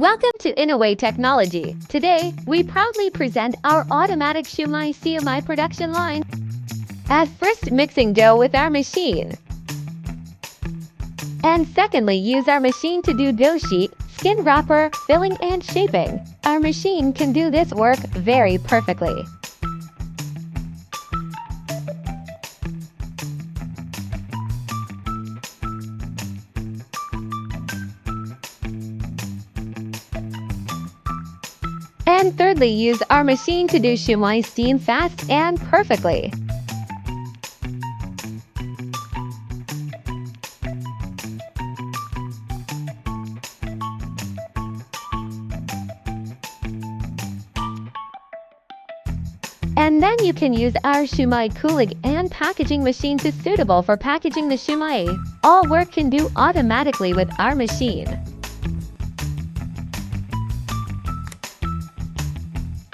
Welcome to Innawei Technology. Today, we proudly present our automatic Shumai Siomay production line. At first, mixing dough with our machine. And secondly, use our machine to do dough sheet, skin wrapper, filling and shaping. Our machine can do this work very perfectly. And thirdly, use our machine to do shumai steam fast and perfectly. And then you can use our shumai cooling and packaging machine to suitable for packaging the shumai. All work can do automatically with our machine.